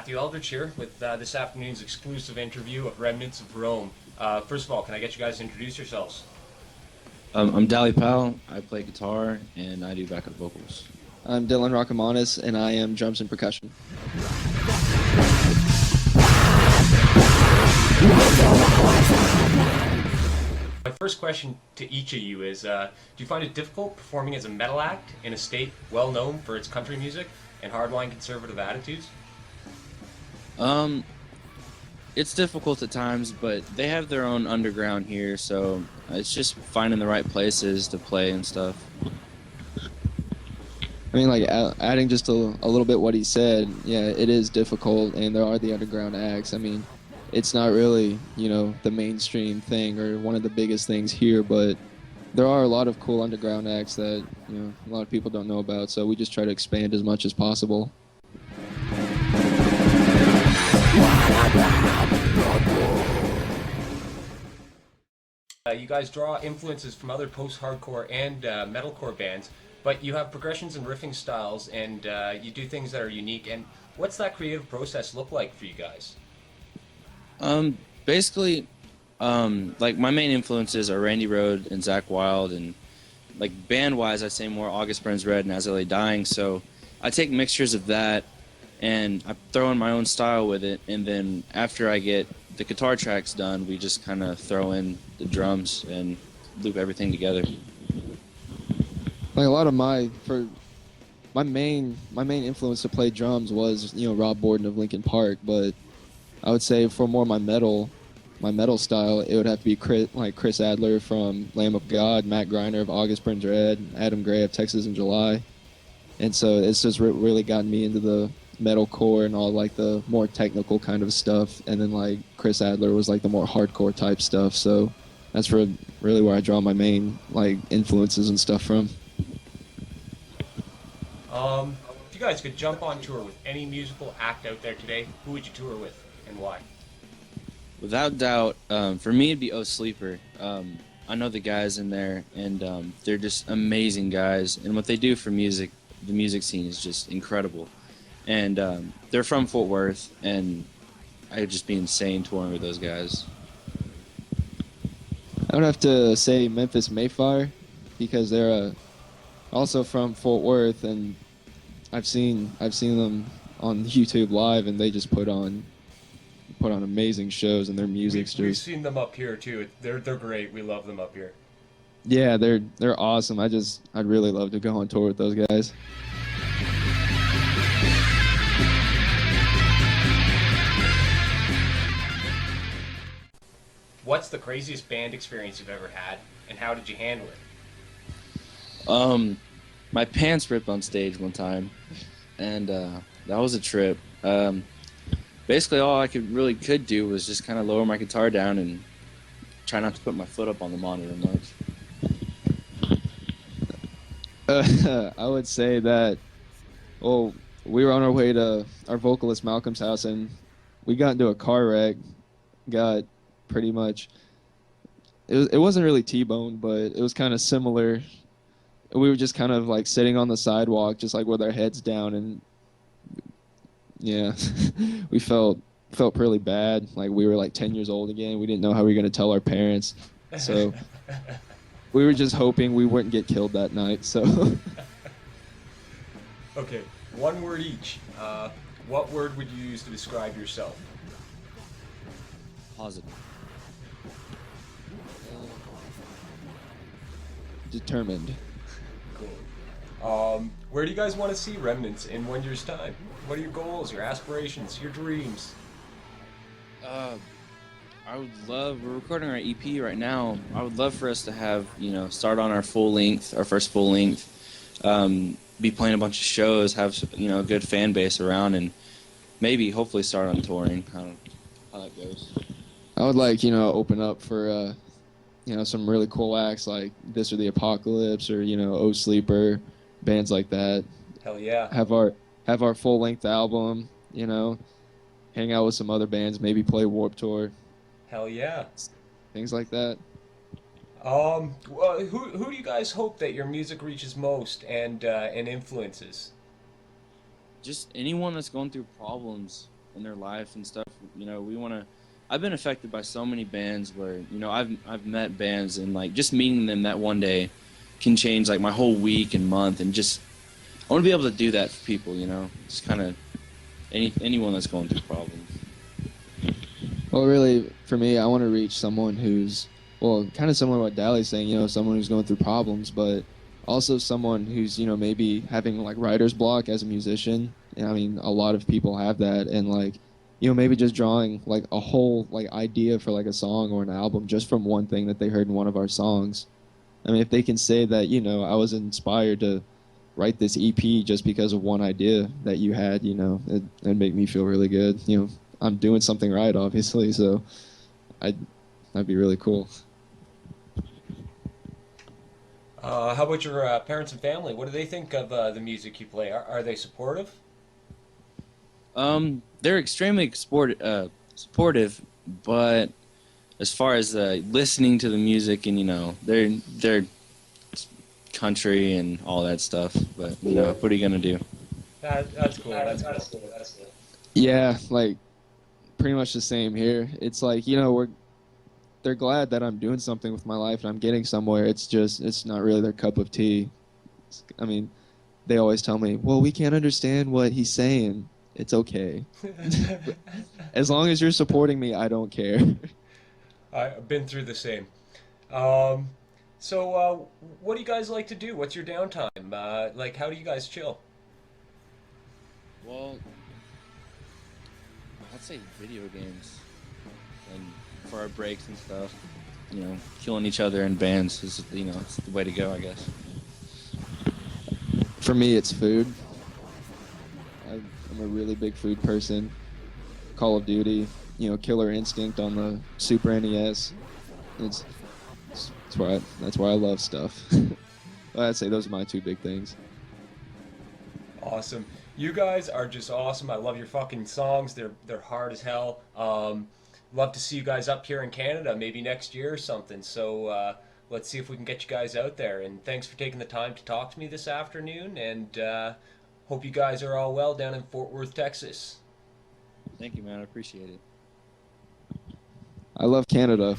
Matthew Eldridge here with this afternoon's exclusive interview of Remnants of Rome. First of all, can I get you guys to introduce yourselves? I'm Dally Powell. I play guitar and I do backup vocals. I'm Dylan Rockamanis, and I am drums and percussion. My first question to each of you is, do you find it difficult performing as a metal act in a state well known for its country music and hardline conservative attitudes? It's difficult at times, but they have their own underground here, so it's just finding the right places to play and stuff. I mean, like, adding just a little bit what he said, yeah, it is difficult, and there are the underground acts. I mean, it's not really, the mainstream thing or one of the biggest things here, but there are a lot of cool underground acts that, a lot of people don't know about, so we just try to expand as much as possible. You guys draw influences from other post-hardcore and metalcore bands, but you have progressions and riffing styles, and you do things that are unique. And what's that creative process look like for you guys? Basically, like my main influences are Randy Rhoads and Zakk Wylde, and like band-wise, I'd say more August Burns Red and As I Lay Dying. So I take mixtures of that, and I throw in my own style with it, and then after I get the guitar tracks done, we just kind of throw in the drums and loop everything together. Like a lot of my main influence to play drums was Rob Borden of Linkin Park, but I would say for more my metal style, it would have to be Chris Adler from Lamb of God, Matt Greiner of August Burns Red, Adam Gray of Texas in July, and so it's just really gotten me into the metalcore and all like the more technical kind of stuff, and then like Chris Adler was like the more hardcore type stuff. So that's really where I draw my main like influences and stuff from. If you guys could jump on tour with any musical act out there today, who would you tour with and why? Without doubt, for me it'd be Oh Sleeper. I know the guys in there, and they're just amazing guys, and what they do for music, the music scene is just incredible. And they're from Fort Worth, and I'd just be insane touring with those guys. I would have to say Memphis Mayfire, because they're also from Fort Worth, and I've seen them on YouTube live, and they just put on amazing shows, and their music's We've seen them up here too. They're great. We love them up here. Yeah, they're awesome. I'd really love to go on tour with those guys. What's the craziest band experience you've ever had, and how did you handle it? My pants ripped on stage one time, and that was a trip. Basically, all I could do was just kind of lower my guitar down and try not to put my foot up on the monitor much. I would say that, we were on our way to our vocalist Malcolm's house, and we got into a car wreck. Got pretty much, it wasn't really T-boned, but it was kind of similar. We were just kind of like sitting on the sidewalk, just like with our heads down, and yeah, we felt really bad. Like we were like 10 years old again. We didn't know how we were going to tell our parents, so we were just hoping we wouldn't get killed that night. So Okay, one word each. What word would you use to describe yourself? Positive. determined. Cool. Where do you guys want to see Remnants in 1 year's time? What are your goals, your aspirations, your dreams? I would love, we're recording our EP right now. I would love for us to have, start on our first full length, be playing a bunch of shows, have, a good fan base around, and maybe, hopefully start on touring. I don't know how that goes. I would like, open up for, some really cool acts like This or the Apocalypse or, Oh Sleeper, bands like that. Hell yeah. Have our full-length album, hang out with some other bands, maybe play Warped Tour. Hell yeah. Things like that. Well, who do you guys hope that your music reaches most and influences? Just anyone that's going through problems, in their life and stuff. You know, we want to. I've been affected by so many bands where, you know, I've met bands, and like just meeting them that one day can change like my whole week and month, and just I want to be able to do that for people. You know, just kind of anyone that's going through problems. Well, really, for me, I want to reach someone who's, well, kind of similar to what Dally's saying, you know, someone who's going through problems, but also someone who's, you know, maybe having like writer's block as a musician. And, I mean, a lot of people have that, and like, you know, maybe just drawing like a whole like idea for like a song or an album just from one thing that they heard in one of our songs. I mean, if they can say that, you know, I was inspired to write this EP just because of one idea that you had, you know, it'd make me feel really good. You know, I'm doing something right, obviously, so that'd be really cool. How about your parents and family? What do they think of the music you play? Are they supportive? They're extremely supportive, but as far as listening to the music, and you know, they're country and all that stuff. But you know, what are you gonna do? That's cool. That's cool. Yeah, like pretty much the same here. It's like, you know, they're glad that I'm doing something with my life and I'm getting somewhere. It's just, it's not really their cup of tea. I mean, they always tell me, well, we can't understand what he's saying. It's okay. As long as you're supporting me, I don't care. I've been through the same. Um, so, what do you guys like to do? What's your downtime? Like, how do you guys chill? Well, I'd say video games, and for our breaks and stuff. You know, killing each other in bands is, you know, it's the way to go, I guess. For me, it's food. I'm a really big food person. Call of Duty, you know, Killer Instinct on the Super NES. It's, that's where I love stuff. I'd say those are my two big things. Awesome. You guys are just awesome. I love your fucking songs. They're hard as hell. Love to see you guys up here in Canada, maybe next year or something. So let's see if we can get you guys out there. And thanks for taking the time to talk to me this afternoon. And hope you guys are all well down in Fort Worth, Texas. Thank you, man. I appreciate it. I love Canada.